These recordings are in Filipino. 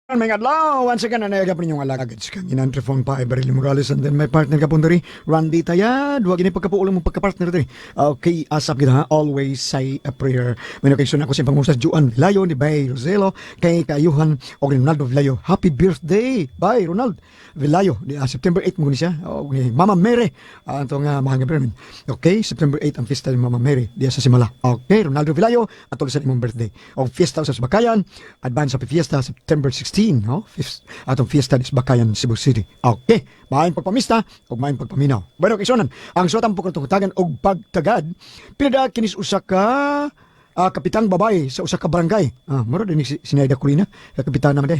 May adlaw, once again, nanayaga pa ninyong alagad sa kang inantrefong pa ay Barili Morales and then my partner ka pundari, Randy Tayad, wag ini pagkapuulang mong pagkapartner diri. Okay, asap kita ha, always say a prayer. May nakaisun ako sa pangusas Juan Layo ni Bay Roselo, kay Kayuhan o Ronaldo Villayo. Happy birthday, Bay Ronald Villayo. September 8 mo ni siya, ni Mama Mary. Itong mga gabi Okay, September 8 ang fiesta ni Mama Mary, diya sa Simala. Okay, Ronaldo Villayo, atol sa imong birthday. O fiesta sa Bakayan, advance happy fiesta, September 16. No? Atong fiesta dis Bakayan, Cebu City. Okay, maayong pagpamista o maayong pagpaminaw. Bueno, kaisonan, ang suwatang pagkatungtagan o pagtagad, pinada kinis usa ka kapitang babae sa usa ka barangay. Moro din sinayda ko rin kapitan naman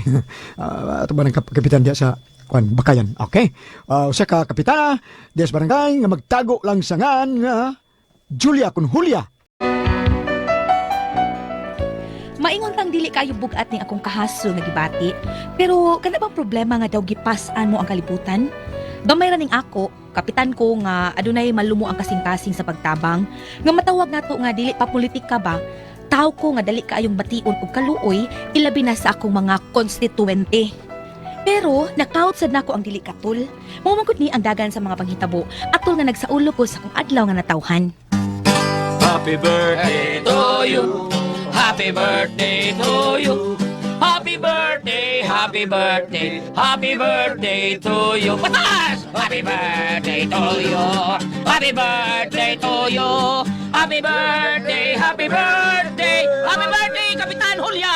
ato ba ng kapitan diya sa Bakayan. Okay, usa ka kapitana diya sa barangay nga magtago lang sangan nga Julia kun Julia. Maingon kang dili kayo bugat ning akong kahasol nga gibati, pero kana bang problema nga daw gipas-an mo ang kalibutan? Gamay ra ning ako, kapitan ko nga adunay malumo ang kasing-kasing sa pagtabang, nga matawag nato nga dili pa politika ba? Tao ko nga dali kaayong bation og kaluoy, ilabi na sa akong mga konstituente. Pero nakaut sad nako ang dili katul. Mamangkot ni ang dagan sa mga panghitabo, atol nga nagsaulo ko sa akong adlaw nga natawhan. Happy birthday to you. Happy birthday to you. Happy birthday, happy birthday, happy birthday to you. Pataas! Happy birthday to you. Happy birthday to you. Happy birthday, happy birthday, happy birthday, Kapitan Julia.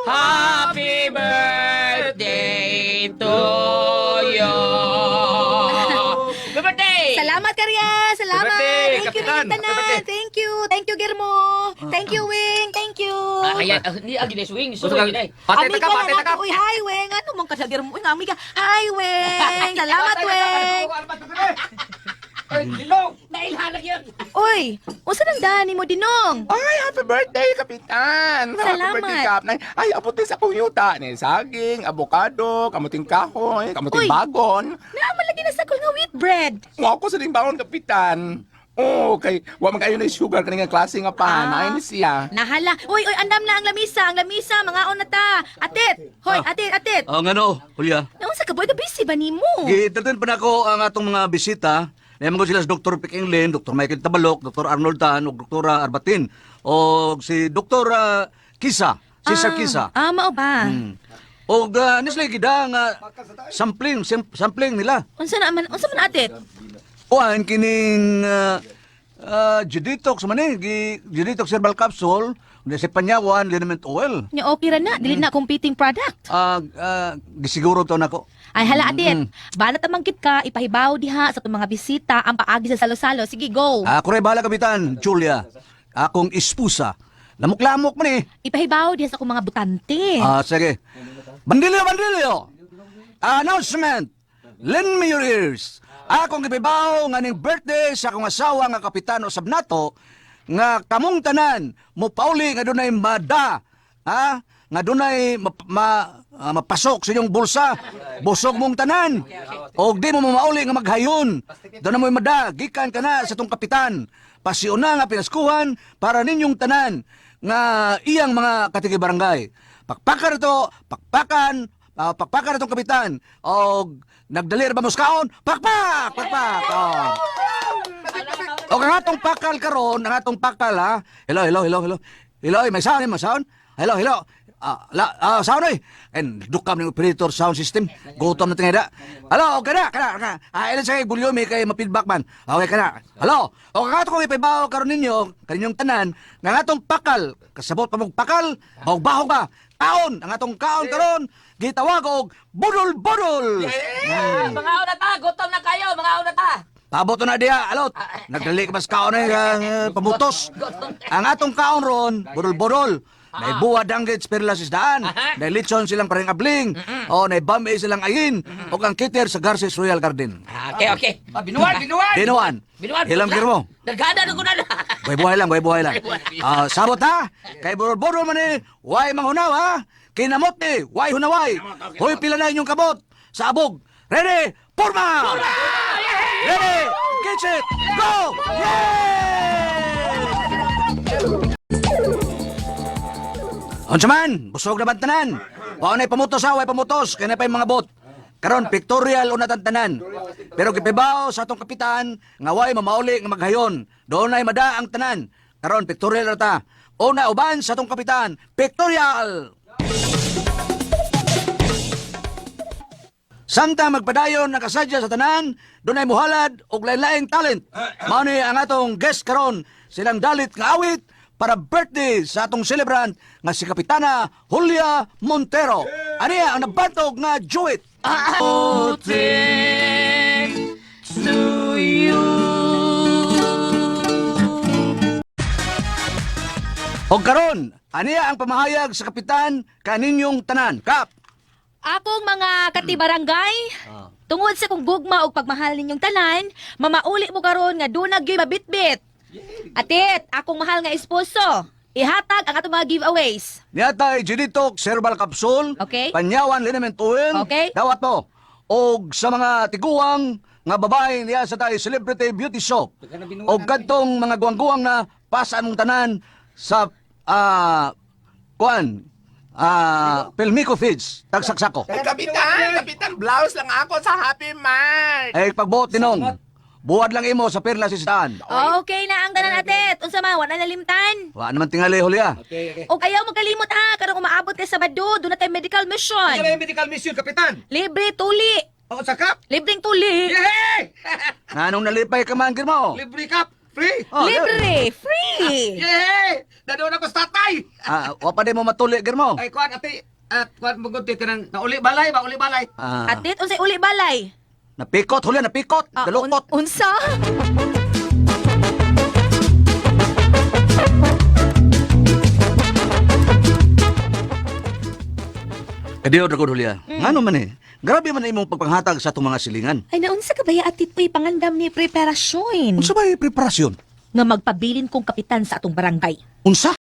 Happy birthday to you. Happy birthday! Salamat Karya, salamat. Birthday, Thank you Kapitan. tanan. Birthday. Thank you Germo. Thank you Wing, thank you. Kaya, hindi agi na swing. Gusto ka, pateta ka, pateta ka. Uy, hi Weng. Ano mong kasagir mo? Uy, amiga. Hi Weng. Salamat Weng. Ay, Dinong! Nailhanag yun! Uy, unsa nang dani mo dinong? Ay, happy birthday, Kapitan! Salamat. Happy birthday, Kapnay. Ay, abutin sa kuyuta ni saging, abokado, kamuting kahoy, kamuting Uy. bagon. Naaman lagi na sa nga wheat bread. Nga ako sa limbangon, Kapitan. Oh, kay wa man kayo na sugar kaning klase nga pa. Naay ni siya. Nahala. Uy, andam na ang lamisa, mga on na ta. Atit. Hoy, atit. Ang ano, Julia, Naunsa ka boy, ka busy ba nimo? gitartan pa na ako ang atong mga bisita. Naman ko sila si Dr. Pikinglin, Dr. Michael Tabalok, Dr. Arnold Tan, o Dr. Arbatin, o si Dr. Kisa, Cesar Kisa. Mao ba? O nisla gida nga sampling nila. Unsa man atit? O ang kining G-Detox man G-Detox herbal capsule, si Panyawan, liniment oil. Nya opera na, dili na competing product. Gisiguro to nako. Ay hala atit. Bala ta manggit ka, ipahibaw diha sa itong mga bisita ang paagi sa salo-salo. Sige, go. Ako rin bahala, Kapitan, Julia. Akong ispusa. Lamok-lamok man eh. Ipahibaw diha sa akong mga butante. Sige. Bandilyo! Announcement! Lend me your ears. Akong ipibaw nga ning birthday sa akong asawa nga kapitan usab nato nga kamong tanan mo pauli nga dunay mada. Nga dunay mapasok sa inyong bulsa. Busog mong tanan. O di mo mauli nga maghayon. Doon na mo'y mada. Gikan ka na sa tong kapitan. Pasiuna nga pinaskuhan para ninyong tanan nga iyang mga katigi-barangay. Pakpakan itong kapitan. O nagdalir ba muskaon? Pakpak! O ang atong pakal karon, ang atong pakal ha. Hello. Hello, may sound? Hello. Sound eh. And dukam ng operator sound system. Gutom na tingada. Hello, kana. Ilan sa gulyo may kay mapidback man. Okay, kana. Hello. O ang atong ipabaw karon ninyo, kaninyong tanan, nga atong pakal, kasabot pa mong pakal, bahog ba? Kaon, ang atong kaon karon, gitawag og budol. Mga una ta! Gutom na kayo! Mga una ta! Pabot na diya, alot. Nagdali ka mas kaon pamutos. Ang atong kaon ron, budol. May buwa danggit spirlas isdaan. May lechon silang paring abling. O may bame silang ayin. O ang kiter sa Garces Royal Garden. Okay. Binuan! Dinuan. Ilang kir mo? Nagkada na ko na! Buhay buhay lang. Sabot ha? Kay budol man eh. Way manghunaw ha? Kinamot eh. Way hunaway. Hoy pila na inyong kabot. Sa abog. Ready? Purma! Ready? Get it! Go! Yay! Unsa man, busog na bantanan. Wa nay pamutos way pamutos kay na pa yung mga bot. Karon pictorial una tanan. Pero gipibaw sa atong kapitan nga way mamauli nga maghayon. Doon ay mada ang tanan. Karon pictorial ra ta. Una uban sa atong kapitan, pictorial. Samtang magpadayon nakasadya sa tanan, doon ay muhalad og lain-laing talent. Mao ni ang atong guest karon, silang dalit nga awit para birthday sa atong celebrant nga si Kapitana Julia Montero. Aniya ang nabantog nga Jewit. O karon, aniya ang pamahayag sa kapitan kaninyong tanan. Kap! Akong mga katibarangay, tungod sa kong gugma o pagmahal ninyong tanan, mamauli mo karon nga dunag gyud mabitbit. Atit, akong mahal nga esposo, ihatag ang atong mga giveaways. Niyatay Genitok Cerebral Capsule, Okay. Panyawan Liniment Oil, Okay. dawat mo. Og sa mga tiguang nga babae niya sa tayo Celebrity Beauty Shop. Og kadtong mga guwang-guwang na pasaan mong tanan sa Pelmico Feeds, tagsaksako. Kapitan, blouse lang ako sa Happy Mart. Ay pagbuot tinong. Buwad lang imo sa perla sistahan. Okay na ang tanan atit. Unsa man wala nalimtan. Wa naman tingali Julia. O ayaw magkalimot ha, karong umaabot kay Sabado, doon na tayo medical mission. medical mission, Kapitan. Libre tuli. Ako sa kap. Libreng tuli. Yay! Nanong nalipay ka man mo. Libre kap. Free. Oh, Libre, free. Yay! Dadon ako sa tatay. wa pa din mo matuli mo. Ay, kuan, ate. At kuan, magunti ka ng nauli balay, mauli balay. Atit, unsay uli balay? Napikot, Julia, napikot. Galukot. Unsa? Kadiyo, Dragon Julia. Ngano man eh. Grabe man imong pagpanghatag sa itong mga silingan. Ay, naunsa ka ba ya atit uy, pangandam ni preparasyon. Unsa ba yung preparasyon? Nga magpabilin kong kapitan sa atong barangay. Unsa?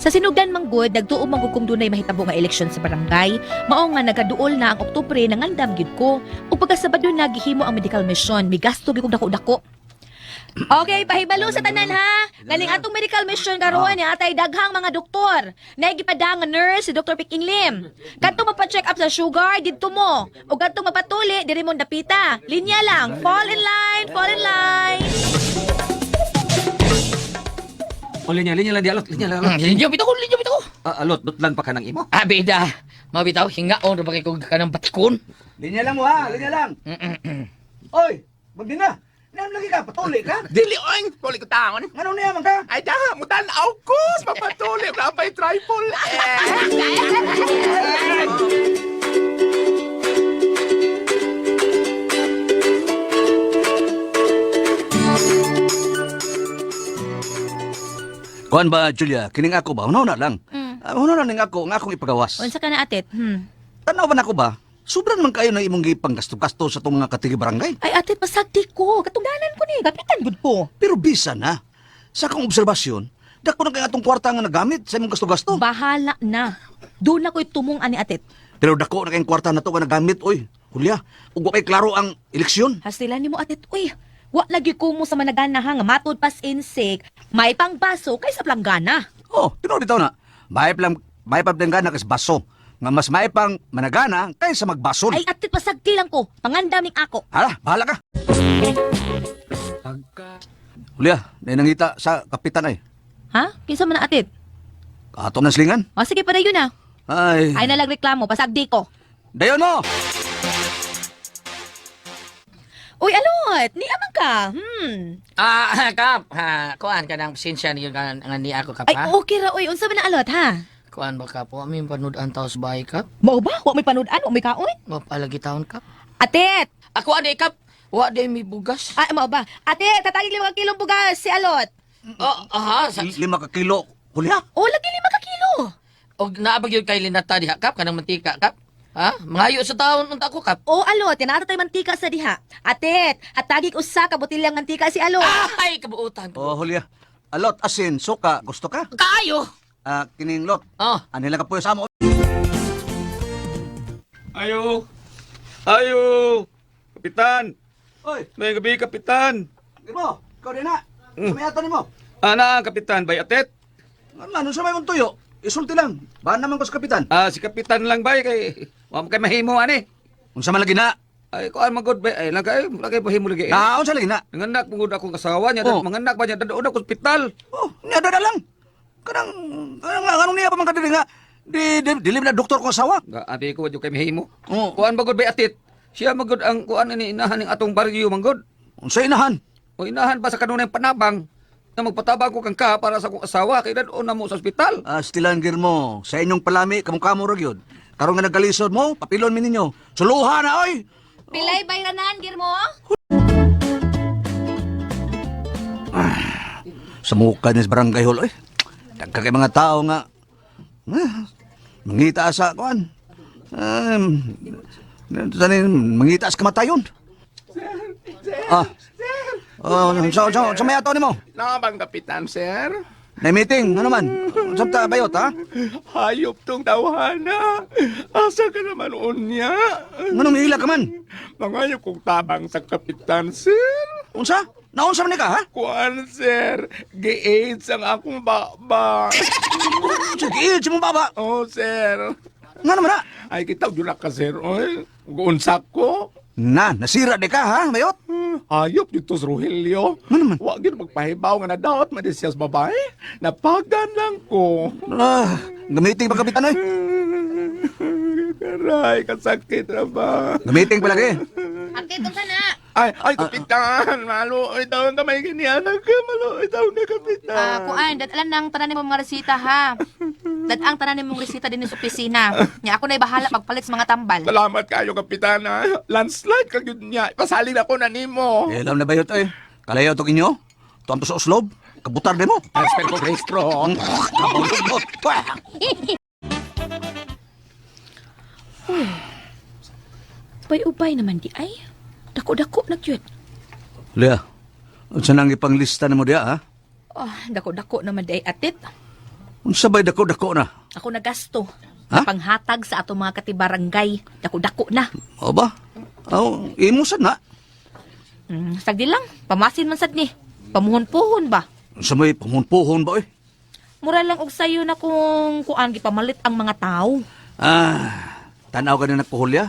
Sa sinugdan manggod, nagtuo manggod kung dunay mahitabo nga eleksyon sa barangay, mao nga nagaduol na ang Oktubre nangandam gyud ko. Ug pagkasabado nagihimo ang medical mission, migasto gyud kog dako-dako. Okay, pahibalo sa tanan ha. Galing atong medical mission karon ni atay daghang mga doktor. Naigipada nga nurse si Dr. Piking Lim. Kadtong magpa-check up sa sugar didto mo. Ug kadtong mapatuli diri mo dapita. Linya lang, fall in line, fall in line. O, linya lang di alot. Linya lang. Linya bitaw ko. Alot, dutlan pa ka ng imo. Bida. Mabitaw, hingaon, rabagay ko ka ng batikon. Linya lang mo ha, linya lang. Oy, magdina. Nan lagi ka, patuli ka? Dili oing, tuli ko taon. Ngano niya man ka? Ay, daha, mutan, aukos, papatuli, rapay trifle. Kuan ba, Julia? Kining ako ba? Unaw na lang. Unaw na ning ako, nga akong ipagawas. Unsa ka na atit? Tanaw ba na ako ba? Sobrang man kayo na imong gipang gasto-gasto sa itong mga katigi barangay. Ay atit pasagti ko, katungdanan ko ni, kapitan gud ko. Pero bisa na. Sa akong obserbasyon, dako na kay atong kwarta nga nagamit sa imong gasto-gasto. Bahala na. Doon ako'y tumong ani atit. Pero dako na kayong kwarta na to nga nagamit, oy. Julia, ug wa kay klaro ang eleksyon. Hastilan ni mo atit, uy. Wa lagi ko mo sa managana ha, nga matod pas insik. May pangbaso kaysa planggana. Oh, tinuod bitaw na. May pa gana kas baso. Nga mas may pang managana kaysa magbason. Ay atit pasagti lang ko, pangandam ning ako. Hala, bahala ka. Julia, nangita sa kapitan ay. Ha? Kinsa man na atit? Ato na slingan. O sige, padayon na. Ay. Ay nalagreklamo, pasagdi ko. Dayon no. Uy, alot, ni amang ka. Kap, kuan ka ng pasensya niyo nga ni ako, Kap, Ay, ha? okay ra, uy. Unsa ba na alot, ha? Kuan ba, Kap? Wa may panood-an tao sa bahay, Kap? Mao ba? Wa may panudan, wa may kaon? Wa palagi taon, Kap? Atit! Ako, ade, Kap. Wa, de, may bugas. Ay, mao ba? Atit, tatagig 5 kilong bugas si alot. Aha, 5 ka kilo. Julia. O, lagi 5 ka kilo. Og naabag yun kay Linata diha, Kap, kanang mantika, Kap. Ha? Mangayo sa taon unta ko, Kap. O, alot, tinatay mantika sa diha. Atit, hatagig usa ka botilyang mantika si alot. Ay, kabuutan. Oh, Julia. Alot, asin, suka, gusto ka? Kaayo! Kining lot. Oh. Anila ka po sa mo. Ayo! Ayo! Kapitan! Oy, May gabi, Kapitan! Gimo, ikaw din na. Sumayatan mo. Ana, Kapitan, bayatet? Ano, sa may mong tuyo? Isulti lang. Baan naman ko sa kapitan. Si kapitan lang ba kay wa man kay mahimo ani. Unsa man lagi na? Ay kuan magod ba ay lagay mahimo lagi. Unsa lagi na? Nanganak pugod akong asawa niya, Oh. manganak ba niya dadoon ako ospital. Oh, niya na lang. Kanang anong niya pa man kadiri nga. Dilim na doktor ko asawa. Ga abi ko wadyo kay mahimo. Oh. Kuan magod ba atit? Siya magod ang kuan ni inahan ning atong baryo manggod. Unsa inahan? O inahan pa sa kanunay panabang na magpatabang ko kang ka para sa akong asawa kay dadoon na mo sa ospital. Stilangir mo. Sa inyong palami, kamukha mo ro gyud. Karon nga nagkalisod mo, papilon mi ninyo. Suluhan na oy. Pilay bayranan, Girmo? Sa muka ni sa barangay hall oy. Dagka kay mga tao nga mangita sa kuan. Mangita sa kamatayon. Sa may ato ni mo. Nakabang kapitan, sir? Na meeting, ano man? Sabta bayot, ha? Hayop tong tawhana. Asa ka naman unya? Manong hila ka man? Mangayop kong tabang sa kapitan, sir. Unsa? Naunsa man ni ka, ha? Kuan, sir. Gi-AIDS ang akong baba. Sige, si mong baba. Oh, sir. Nga naman na. Ay, kita yun ka, sir. Oy, guunsak ko. Nasira de ka, ha? Bayot? Hayop dito sa Rogelio. Ano naman? Wag yun magpahibaw nga na daot madisiyas babae. Napagan lang ko. Gamiting pa kapitan, eh. Karay, kasakit na ba? Gamiting pa lagi. Akit, unsa na? Ay, kapitan. Maluoy daw ka may ganyan. Maluoy daw ka, kapitan. Kuan, dadalan ng tanan mo mga resita ha. Dadang tanan mong resita din sa opisina. Nya ako na'y bahala magpalit sa mga tambal. Salamat kayo, kapitan. Landslide ka yun niya. Pasalin ako na nimo. Alam na bayot, eh. Kalayaw to kinyo? Tuwan to sa uslob? Kabutar din mo? Transfer ko, Kristro. Kabulog mo. Ubay-ubay naman di ay. Dako-dako na gyud. Lea, unsa nang ipanglista na mo diya, ha? Dako-dako naman di ay atit. Unsa ba'y dako-dako na? Ako nagasto. Ha? Panghatag sa atong mga katibarangay. Dako-dako na. O ba? Imo sad na. Sagdi lang, pamasin man sad ni. Pamuhon-puhon ba? Unsa may pamunpuhon ba, eh? Mura lang og sayo na kung kuan gipamalit ang mga tao. Tanaw ka na nagpuhulya.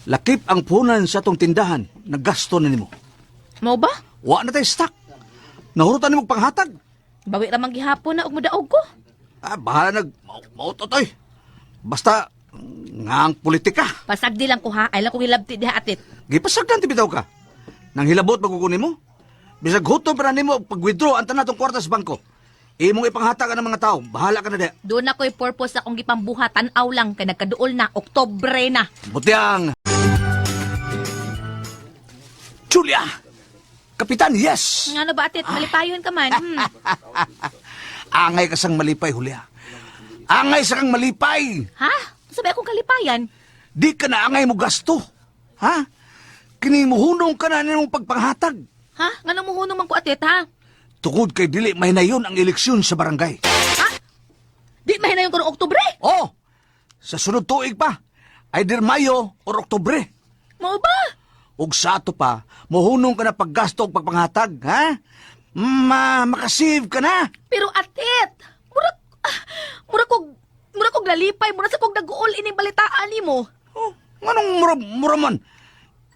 Lakip ang punan sa atong tindahan. Naggasto na nimo. Mao ba? Wa na tayo stock. Nahurutan nimo panghatag. Bawi ra man gihapon na og mudaog ko. Bahala mautotoy. Basta, nga ang politika. Pasagdi lang ko ha. Ay lang ko hilabti diha atit. Gipasagdan ti bitaw ka. Nang hilabot magukunin mo. Bisag hutom pa na nimo pag-withdraw ang tanatong kwarta sa bangko. Imong ipanghatag ang mga tao. Bahala ka na diha. Doon ako'y purpose akong gipambuhat. Tanaw lang kay nagkaduol na. Oktobre na. Butiang. Julia! Kapitan, yes! Nga ba atit? Malipayon ka man. Angay ka sang malipay, Julia. Angay sa kang malipay. Ha? Sabi akong kalipayan. Di ka na angay mo gasto. Ha? Kinimuhunong ka na mong pagpanghatag. Ha? Nga nang muhunong man ko atit ha? Tukod kay dili mahinayon ang eleksyon sa barangay. Di mahinayon ko ng Oktobre. Oh! Sa sunod tuig pa. Either Mayo or Oktobre. Mao ba? Ug sa ato pa, muhunong ka na paggasto og pagpanghatag, ha? Makasave ka na. Pero atit, mura kog lalipay, mura sa kog nag-uol ining balitaan nimo. Oh, nganong mura man?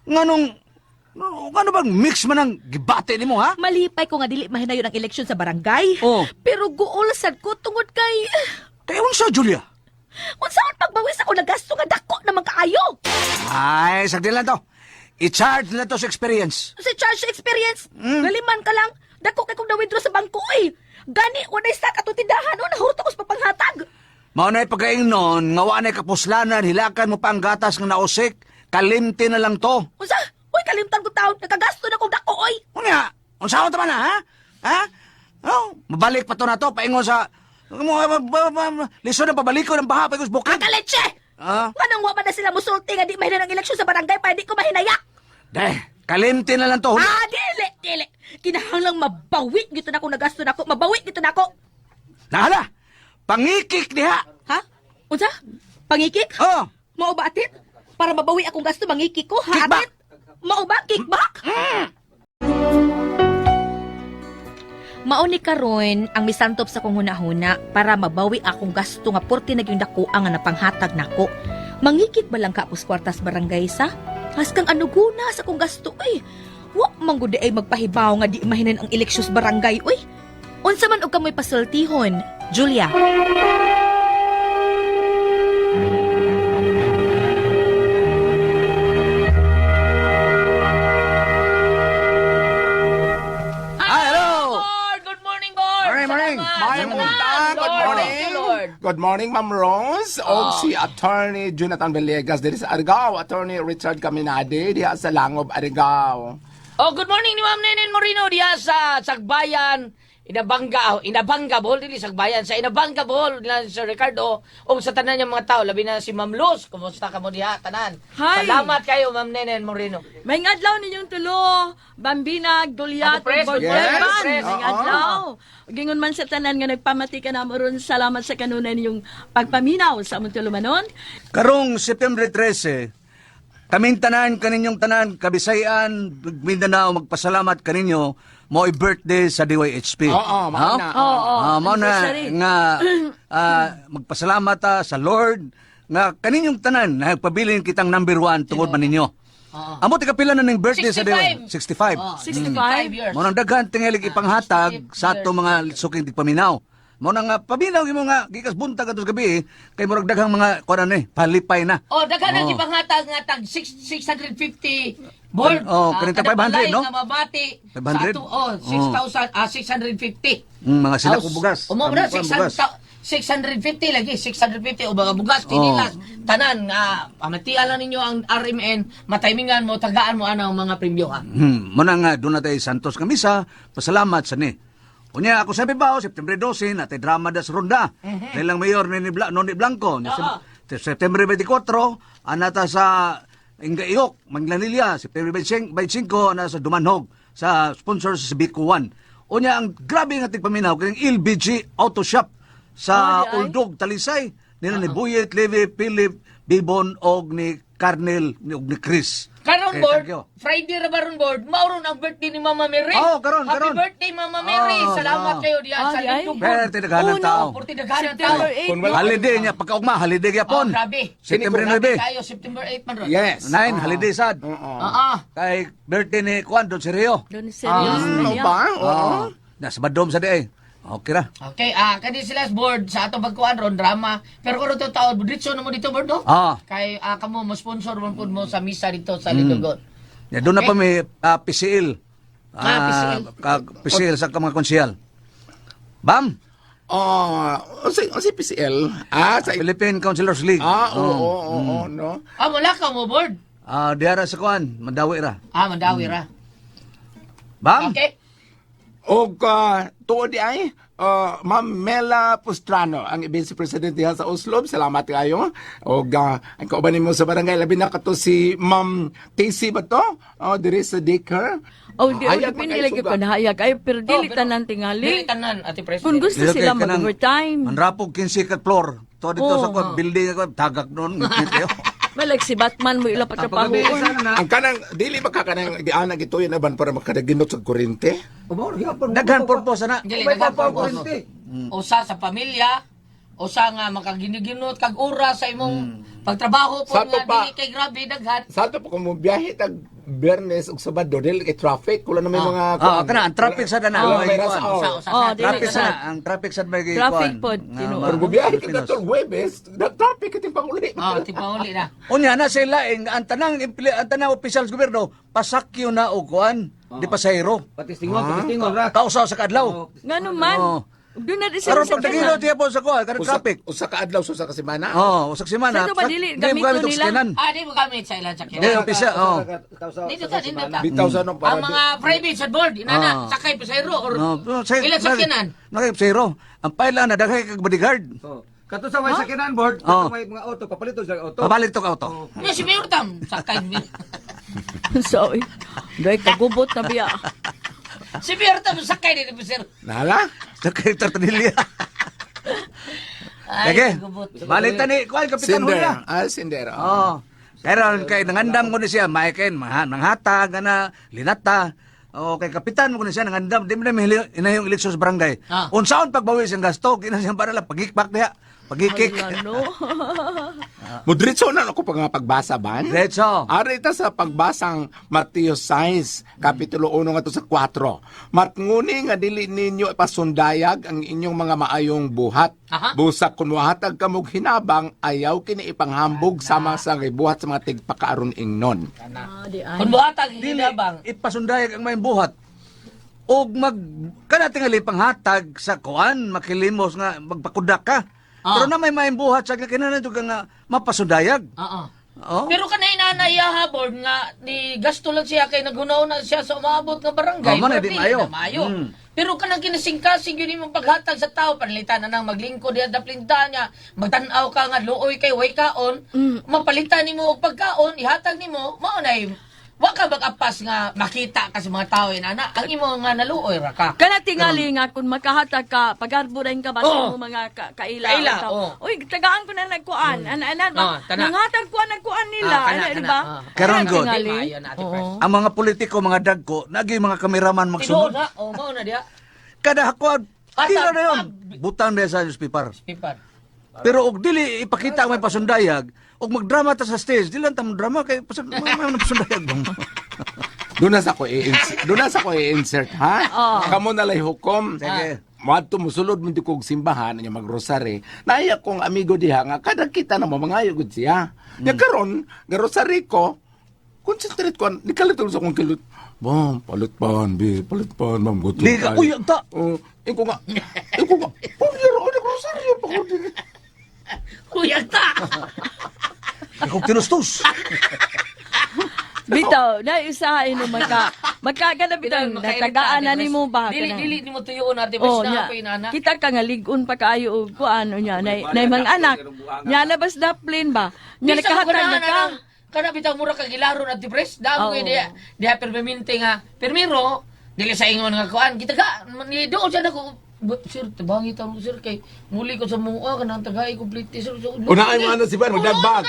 Ano bang mix man ang gibate nimo, ha? Malipay ko nga dili mahinayon ang eleksyon sa barangay. Oh. Pero guol sad ko tungod kay Kaya unsa, Julia? unsaon pagbawis ako nagasto nga dako naman kaayo. Ay, sagdi lang to. I-charge nila to sa experience. Sa charge experience, naliman ka lang, dako kay kog na-withdraw sa bangko eh. Gani, wanay stock ato tindahan o nahurot ako sa papanghatag. Maunay pagkain nun, nga wanay kapuslanan, hilakan mo pa ang gatas nga nausik, kalimti na lang to. Unsa? Uy, kalimtan ko taon, nagkagasto na kog dako oy. Unya, unsa ta man ha? Ha? Oh, mabalik pa to na to, paingon sa lisod na pabaliko ng baha, paingon sa bukid. Kakaletse! Nganong wa man na sila musulti nga di mahinayon ang eleksyon sa barangay para di ko mahinayak. Deh, kalimti na lang to. Dili. Kinahanglang mabawi gito na ako nagasto nako, mabawi gito na ako. Nahala, pangikik diha. Ha? Unsa? Pangikik? Oh, Mao ba atit? Para mabawi akong gasto mangikik ko, ha Kickback. atit? Mao ba kickback? Mauni karon ang misantop sa kong hunahuna para mabawi akong gasto nga porti na gyud dako ang napanghatag nako. Mangikit ba lang ka pus kwartas barangay sa? Haskang ano guna sa kong gasto ay. Wa man gud ay magpahibaw nga di mahinan ang eleksyos barangay uy. Unsa man og kamoy pasultihon, Julia? Hello! Good morning, board! Morning. May muntang, good morning. Good morning, Ma'am Rose. O si Attorney Jonathan Villegas diri sa Argao, Attorney Richard Caminade diha sa Langob, Argao. Oh, good morning ni Ma'am Nenen Moreno diya sa Sagbayan. Inabanga bohol dili Sagbayan sa Inabanga bohol nila Sir Ricardo o sa tanan yung mga tao labi na si Ma'am Luz. Kumusta ka mo diha tanan? Hi. Salamat kayo Ma'am Nenen Moreno. May ngadlaw ninyong tulo, Bambina, Goliath, Ano, Pres? Board Yes. Ban. Pres, May ngadlaw. Gingon man sa tanan nga nagpamati ka na mo ron, salamat sa kanunay ninyong pagpaminaw sa among tulumanon. Karong September 13, kaming tanan, kaninyong tanan, Kabisayan, Mindanao, magpasalamat kaninyo mo birthday sa DYHP. Oo, Ha? mauna. Oo, Mao na anniversary. nga magpasalamat ta sa Lord nga kaninyong tanan nagpabilin kitang number 1 tungod man ninyo. Amo ti kapila na ning birthday sa DY 65. 65. years. Mo nang daghan tingali ipanghatag sa ato mga suking tigpaminaw. Mo nang paminaw imo nga gikas buntag atos gabi kay murag daghang mga kuan ni palipay na. Oh, daghan ang ipanghatag nga tag 650 board. Oh, kanita 500, no? Nga mabati. 500? Sa ato, 6,650. Mga sila ko bugas. Umobra, Ang bugas. 650 lagi, 650 o mga bugas, pinilas, tanan, pamatiya lang ninyo ang RMN, matimingan mo, tagaan mo ano ang mga premyo ha. Muna nga, doon natin Santos Kamisa, pasalamat sa ni. Unya, ako sabi ba, September 12, natin drama das ronda. Nilang mayor ni Noni Blanco. September 24, anata sa Ingayok, Manglanilya. September 25, anata sa Dumanhog, sa sponsor sa Bico 1. Unya, ang grabe nga tigpaminaw, kanyang LBG Auto Shop sa di ay? Uldog, Talisay. Nila ni Buyet, Levi, Philip, Bibon, og ni Carnel, og ni Chris. Karon Okay, board, thank you. Friday ra baron board, mauron ang birthday ni Mama Mary. Oh, karon. Happy birthday Mama Mary. Oh, Salamat oh. kayo diyan sa Ay, ay. Lindog. Pero tinaghanang tao. Purti daghanan tao. September 8. Kung wala- Holiday niya, pagkaugma, holiday Oh, yapon. grabe. September Grabe 9. kayo, September 8 man ron. Yes. 9, holiday sad. Kay birthday ni Juan, doon si Rio. Doon serious na Ano niya. ba? Oo. Nasa Badom sa day. Okay ra. Okay, kani sila board sa atong pagkuan ron drama. Pero kung ito taon, budritso na mo dito board no? Ah. Kay kamo mo sponsor mo pud mo sa misa dito sa Lindogon. Ya, doon na pa may PCL. PCL. PCL sa mga konsyal. Bam! Si PCL. Sa Philippine Councilors League. oo, no. Wala ka mo board. Diara sa kuan, Mandawi ra. Mandawi ra. Bam! Okay. Og tuod di ay Ma'am Mela Pustrano ang Vice President diha sa Oslo. Salamat kayo. Og ang kauban nimo sa barangay labi na kato si Ma'am Casey ba to? Diri sa Dicker. Oh, di, Hayag depende magkayo lagi suga. ko na hayag. Ay, pero dili pero- tanan Dili tingali. tanan ati President. Kung gusto sila mag-overtime. Manrapog 15 kat floor. To dito sa Oo. kuan, building ako, tagak noon. Ngiti Malag si Batman mo ila pagkapahuon. Ang kanang dili ba ka kanang gianag ito yun naban para makadaginot sa kuryente? Daghan purpose na. Dili nagapapos. Usa sa pamilya, usa nga makaginiginot kag oras sa imong pagtrabaho po Sa to nga pa. dili kay grabe daghan. Sa ato pa kung biyahe tag Biyernes ug Sabado dili kay traffic wala na may mga Kana ang traffic sa dana. Oh, may May rush kuwan. hour. Usa Oh, sa dili Traffic ka sa na. ang traffic sa may Traffic kuwan. pod, Nga, tinuod. mga Pero biyahe ka Filipinos. dator Huwebes, traffic iti panguli. Tipauli na. Unya na sila ang tanang opisyal sa gobyerno pasakyo na og kuan di pasahero. Patistingon ra. Kausaw sa kadlaw. Ngano man. Oo. Doon na di sila Karon sa pag tagilo kanan. tiya po sa kuan kanang traffic. Usa ka adlaw sa kasimana. Oh, usak semana. Sa ito ba, dili, Di mo gamito gamit og nila? sakyanan. Di mo gamit sa ilang Di sakyanan. opisya, oh. Dito ka, dito ka. Bitaw sa nung para Ang mga private sa board, inana, Ah. sakay pasahero or No, ilang sakyanan. Nakipsero. Ang paila na daghay kag bodyguard. Kato sa may sakinan board, Oh. kato may mga auto, papalito sa auto. Pabalit to ka auto. Nga si Mayor Tam, sakay. So, doy kagubot na biya. Si Mayor Tam, sakay din pasahero. Nala? Sakay tartanilya. Ay, Lagi. gubot. Balit ni kuan kapitan Cinder. Hulya. Cinder. Oh. Pero kay nangandam ko ni siya, maiken manghatag na linata. Okay, kapitan mo ko na siya nangandam, di mo na inayong eleksyon sa barangay. Ah. Unsaon pagbawi siyang gasto, kinasiyang para lang pagikpak niya. Pagikik. Ano? Mudritso na ako pag pagbasa ban. Diretso. Ari ita sa pagbasang Mateo 6, Kapitulo 1 nga to sa 4. Matnguni nga dili ninyo ipasundayag ang inyong mga maayong buhat. Aha. Busak kun mohatag kamog hinabang, ayaw kini ipanghambog sama sa gibuhat sa mga tigpakaaron ingnon. Di ay. Kung buhatag Dili, hinabang. ipasundayag ang may buhat. Og kana tingali panghatag sa kuan, makilimos nga magpakudak ka. Pero na may buhat sa kinahanglan jud nga mapasundayag. Oo. Oh. Pero kanay nanaya habor nga ni gasto lang siya kay naghunaw na siya sa umabot nga barangay. Oh, man, pero di dili maayo. na maayo. Mm. Pero kanang kinasingkasing yun yung paghatag sa tao, panalitan na nang maglingkod diya daplinta niya, magtanaw ka nga luoy kay way kaon, mapalitan nimo og pagkaon, ihatag nimo, mao nay wa ka magapas nga makita ka sa mga tao inana. Ang imo nga naluoy ra ka. Kana tingali nga kung makahatag ka, pag-arborain ka basta Oo. mo mga kaila. Kaila, utaw. oo. Uy, tagaan ko na nagkuan. Ana Oo, tana. nangatag ko nagkuan nila. Ah, kana, Ano, kana, di ba? ah. Karon Kana good. tingali. Di maayo na, Ate Pres. Oo. Ang mga politiko, mga dagko, nagi mga kameraman Tinuod magsunod. na, mao na diya. Kada hakwan, Ata- tira na yun. Butang na sa newspaper. Pipar. Pero og dili ipakita ang may pasundayag, og magdrama ta sa stage, dili lang ta drama kay may pasundayag bang. Doon na sa ko i-insert, ha? Kamo na lay hukom. Sige. Madto musulod mo di kog simbahan nya magrosary. Naya kong amigo diha nga kada kita na mamangayo gud siya. Ya karon, ga rosary ko, concentrate ko, di kalito sa kong kilot. Bam, palit pan, ma'am, gusto Di ka, uy, ta. Iko nga, pagiro ko rosary pa ko din. Kuya ta. Ikaw tinustos. Bitaw, na isa ino magkagana bitaw natagaan na nimo ba Dili kana? dili nimo tuyoon ate bes Oh, na nya. ako inana. Kita ka nga ligon pa kaayo og kuano nya nay mga anak. Nya na bas daplin ba? Nya Bisa ko nakahatag na ganahan ka. na kana bitaw mura ka gilaro na ate bes. Damo ko Oo. diha permanente nga. Permiro dili sa ingon nga kuan kita ka ni doon siya nako. Sir, tabangi ta mo sir kay muli ko sa mua kanang tagay complete sir. Unaay mo ano si Ban, magdagbag.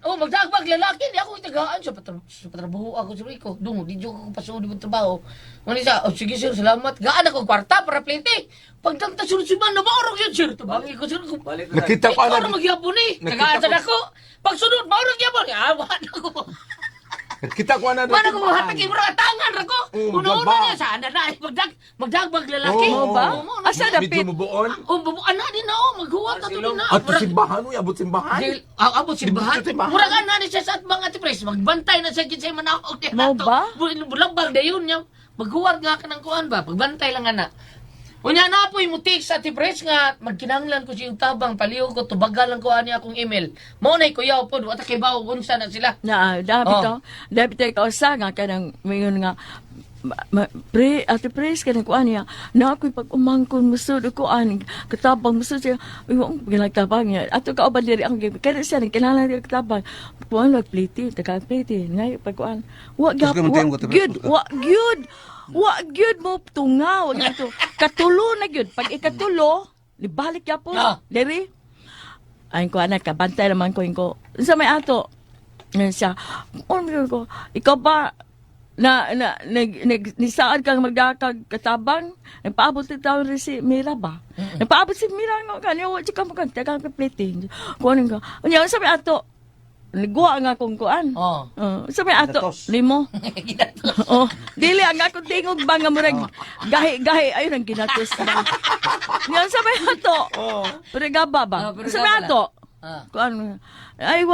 Oh, magdagbag lalaki di ako tagaan sa patrabaho ako sir ko. Dungo di ko pasud mo trabaho. Mali sa, oh sige sir, salamat. Gaan ako kwarta para plete. Pagtangta sunod si man na maorong yun sir. Tabangi ko sir ko. Nakita ko Ano na. magyapon eh. Nakita Tagaan sa dako. Pagsunod maorong yapon. Awan ako. Kita ko na. Mana ko hatag imong tangan ra ko. Oh, Uno-uno magdagbag. niya sa ana na magdagbag lalaki. Oo. Ba? Asa Video dapit? mo buon. Oh, bubuan na din na oh, maghuwat na to din na. At simbahan, uy, abot simbahan. Abot simbahan. Simbahan. Mura ka na ni siya sa mga tipres. Magbantay na siya sa manawag niya. Mo ba? Bulambag na yun niya. Maghuwat nga ka ng kuhan ba? Pagbantay lang nga na. Unya na po imutik sa tipres nga magkinanglan ko siyang tabang paliw ko tubagal lang ko ani akong email. Mo nay kuyaw po wata kay bawo unsa na sila. Na dapat ka usa nga kanang mayon nga ate pres kanang kuan niya na ako'y pag umangkon musud ko an katabang musud siya yung ginagtabang niya ato ka uban diri ang kaya siya kinahanglan diri katabang kuan wag plate taga plate ngay pag kuan wa gap wa gyud mo tungaw gito katulo na gyud pag ikatulo libalik gyapon diri ay ko anak kabantay naman ko sa may ato siya ko ikaw ba nisaan kang magdakag katabang nagpaabot si tao rin si Mira ba nagpaabot si Mira nga kanyo chika mo kang tagang kaplete kuanin ka unya sabi ato niguwa nga kung kuan sabi ato limo dili ang ako tingog ba nga murag gahi ayun ang ginatos ba yan sabi ato pero gaba ba sabi ato kuan ay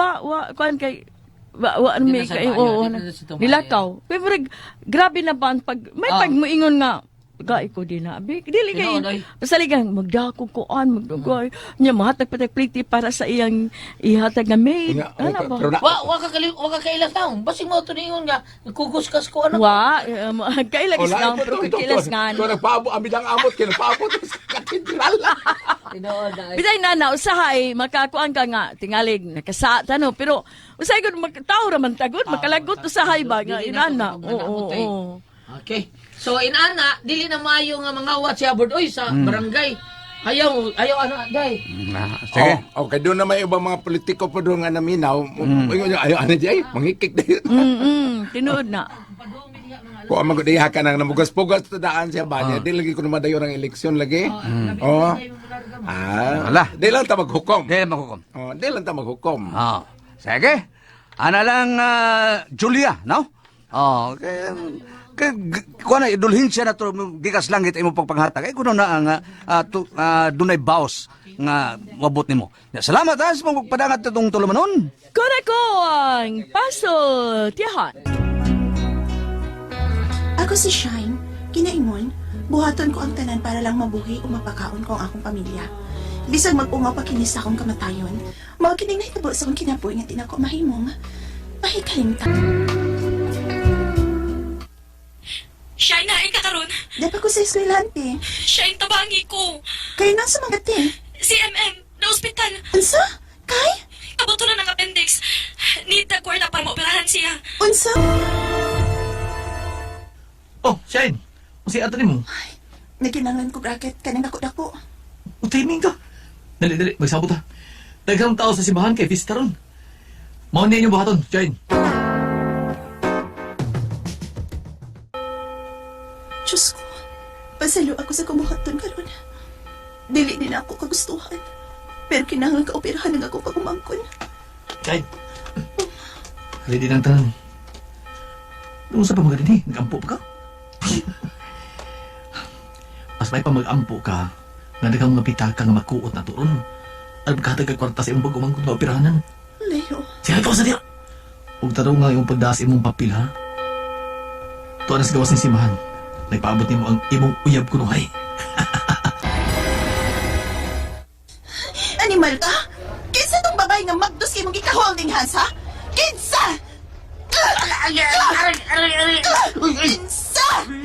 kuan kay wa mi kay nilakaw pero grabe na ba pag may pag moingon nga gay ko din na dili kay pasaligan magdako kuan magdugoy nya mahatag patag plate para sa iyang ihatag nga maid ana ba Wa ka kailang taon. Basing mo to ningon nga nagkukuskas ko ano. wa kailang islang pero kailas nga Kung nagpaabot, ang bidang amot, kaya nagpaabot sa katedral. bitay na usahay makakuan ka nga tingalig nakasa tano pero usahay gud magtaw ra man tagod makalagot usahay ba nga inana oo. Okay. So inana dili na maayo nga mga wat si abord oy sa barangay. Ayaw ano day. Sige. Okay, doon na may ibang mga politiko pa doon nga naminaw. Ayaw, ano dyan, mangikik na yun. Tinuod na. Padumi diha mga Kung ang magdiha ka nang namugas-pugas to daan siya ba niya, di lagi ko naman dayo ng eleksyon lagi. Oh. Wala. Di lang ta maghukom. Di makukom. Oh, di lang ta maghukom. Oh, sige. Ana lang, Julia, no? Oh, kuha na, idulhin siya na to, gikas langit, imo pagpanghatag. Ay, kuno na ang dunay baos nga wabot nimo. Salamat ha, sa mong pagpadangat itong tulumanon. Kuna ko ang paso, tiyahan. Ako si Shine, kinaingon, buhaton ko ang tanan para lang mabuhi o mapakaon ko ang akong pamilya. Bisag mag-ungaw pa kini sa akong kamatayon, mao kining nahitabo sa akong kinabuhi nga tinako mahimong. Mahikalimtan. Shine, nain ka karon. Dapat ko sa eskwelante. Shine, tabangi ko. Kayo na sa mga te. Si MM, na ospital. Unsa? Kay? Kabuto na ng appendix. Need the kwarta para maoperahan siya. Unsa? Oh, Shine. Si Anthony mo. Naginangan ko bracket kanang dako-dako. O, timing ka. Dali, magsabot ha. Daghang tao sa simbahan kay Vista ron. Mao na inyong buhaton, Shine. Diyos ko, pasalo ako sa kumuhaton karon. Dili din ako kagustuhan. Pero kinahanglan ka operahan ng ako pagumangkon. Shine. Ready ng tanong. Doon sa pamagani, nag-ampo pa ka? Mas may pamag-ampo ka, nga daghang mga pitaka nga makuot na turon. At magkatag kwarta sa imong pag-umangkon na operahanan. Leo, Sige ka sa diya. Huwag taraw nga yung pagdaas imong papil, ha? Tuwa na sa gawas ng simahan. Nagpaabot ni mo ang imong uyab kunuhay. animal ka? Kinsa tong babae nga magdos kay mong gika-holding hands, ha? Kinsa? Kinsa?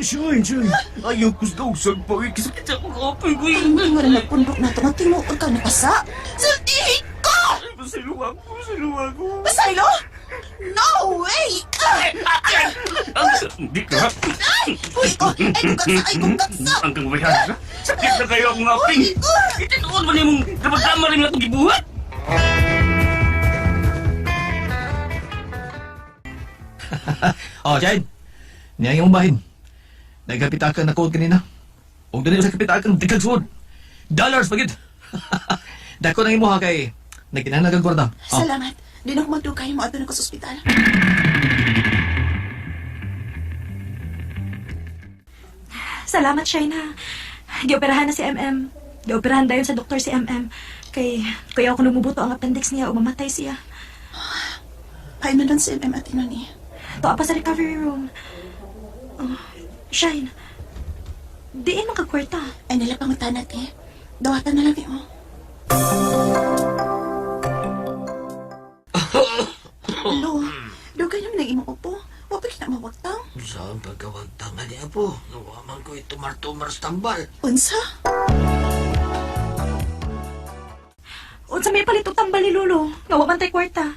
Shine. Ayaw ko sa usag pa. Kisakit ako kapay ko eh. Hindi mo rin nagpundok na ito nga tinuod ka napasa. Sultihin ko! Pasiluwa ko. Pasaylo? No way! Hindi ka. Uy, oh, ay kong kaksa! Hanggang bayan ka. Sakit na kayo ang ngaping. Itinoon mo niya mong dapat-dama rin na itong gibuhat. Oh, Shine. Niya yung bahin. Nagkapitakan na code kanina. Huwag na rin sa kapitakan, dikag suod. Dollars pagid. Dako nang imo ha kay nagkinahanglan kang kwarta. Oh. Salamat. Di na ako magdugay mo ato na ko sa ospital. Salamat, Shine, ha. Gioperahan na si MM. Gioperahan dayon sa doktor si MM. Kaya ako numubuto ang appendix niya o mamatay siya. Ay na lang si MM at ni. Tuwa pa sa recovery room. Oh, Shine, diin makakwarta. Ay nila pangutanat eh. Dawatan na lang mo. Hello, dugay naman ang imong upo. Wapag na mawagtang. Saan pagkawagtangan niya po? Nawaman ko itumar-tumar sa tambal. Unsa? Unsa may palit og tambal ni Lolo. Nawaman tay kwarta.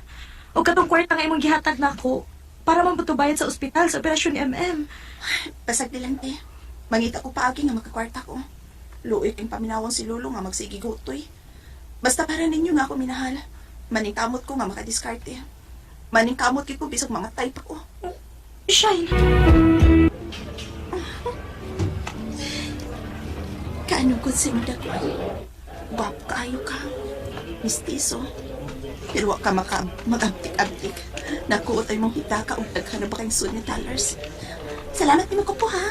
O katong kwarta nga imong gihatag nako para mambutubayan sa ospital sa operasyon ni MM. Pasag dilante. Mangita ko paagi nga makakwarta ko. Luoy kang paminawang si Lolo nga magsigi gutoy. Basta para ninyo nga ako minahal. Maningkamot ko nga makadiskarte. Maningkamot ko bisag mga type ko. Shine, Kaano ko sinda ko? Guwapo kaayo ka. Mistiso. Pero wa ka mag-abtik-abtik. Nakuot ay mong hita ka o daghan na ba kayong $1 dollars. Salamat nimo ko po, ha?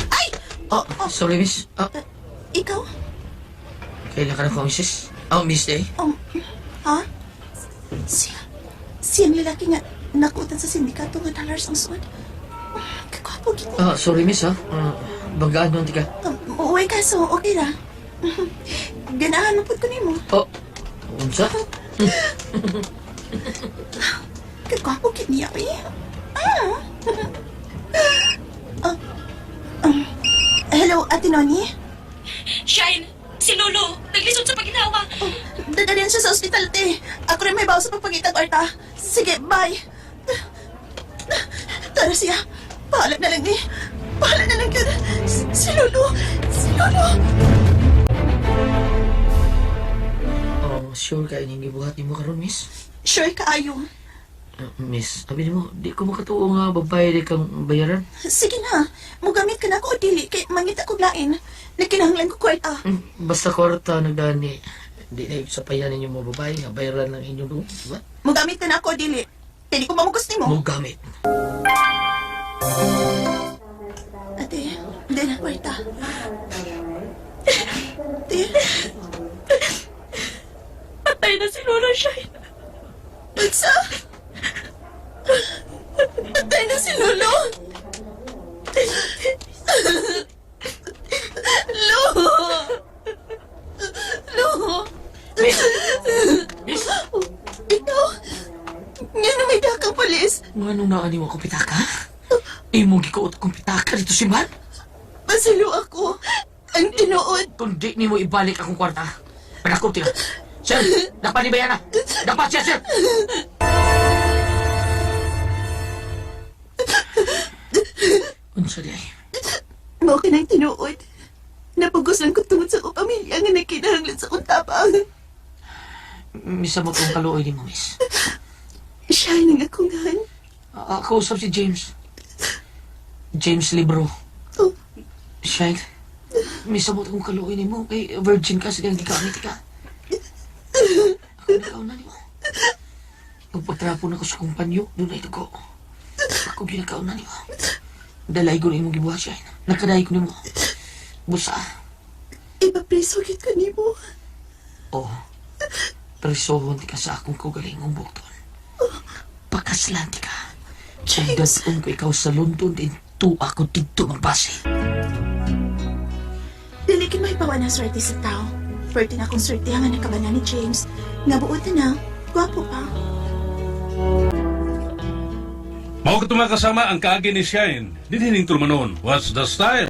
Ay! Oh, sorry, miss. Ikaw? Kailan ka na po, miss? Oh, miss day. Ha? Siyang lalaki nga nakutan sa sindikato nga dollars ang suod. Kakwapo gini. Sorry, miss, ha. Bagaan mo, tika. Uy, kaso, okay ra. Ganahan mo po ko nimo. Oh, unsa? Kakwapo gini, eh. Hello, Ate Noni? Shine, si Lolo, naglisod sa paginawa. Dadalhin siya sa ospital, te. Ako rin may bawas sa pagpagitag, Arta. Sige, bye. Tara siya. Pahala na lang, eh. Pahala na lang yun. Si Lolo. Si Lolo. Oh, sure kayo niyong gibuhat ni mo karon, miss? Sure ka, ayo. Miss, sabi mo, di ko makatuo nga babayad kang bayaran. Sige na, mugamit ka na ako o dili, kay mangita ko lain. Nakinahanglan ko kwarta. Basta kwarta nagdani. Di na sa payan ninyo mo babae nga bayaran ng inyong doon. Diba? Mugamit ka na ako o dili. Dili ko mamugos ni mo. Mo gamit. Ate, hindi na kwarta. Ate, Patay na si Lola Shine. Unsa? Patay na si Lolo. Lo! Lo! Miss! Miss! Ikaw? Nga na may dakang polis. Nga nung naani mo akong pitaka? Imong gikuot akong pitaka dito si Man? Masalo ako. Ang tinuod. Kung di ni mo ibalik akong kwarta, panakot ka. Sir, dapat ni Bayana. Dapat siya, sir. Unsa di ay? Mao ka nang tinuod. Napugos lang ko tungod sa akong pamilya nga nakinahanglan sa akong tabang. Misa mo kong kaluoy ni mo, miss. Siya nang akong han. Ako usap si James. James Libro. Oh, Shine, misa mo kong kaluoy ni mo. Kay virgin ka, sigang gigamit ka. Ako nagkaunan ni mo. Pagpatrapon ako sa kumpanyo, doon ay dugo. Ako ginagkaunan ni mo. Dalay ko na imong gibuhat, Shine. Nakadaay ko ni mo. Busa. ipapreso gid ka nimo. Oh, presohon ka sa akong kugalingong bukton. Pakaslan ka. Sandaton ko ikaw sa London din to ako dito magbase. Dili kin may pawa na swerte sa tao. Pwede na akong swerte nga nakabanan ni James. Nga buot na, gwapo pa. Mao katong kasama ang kaagi ni Shine. Dinhining turmanon. What's the style?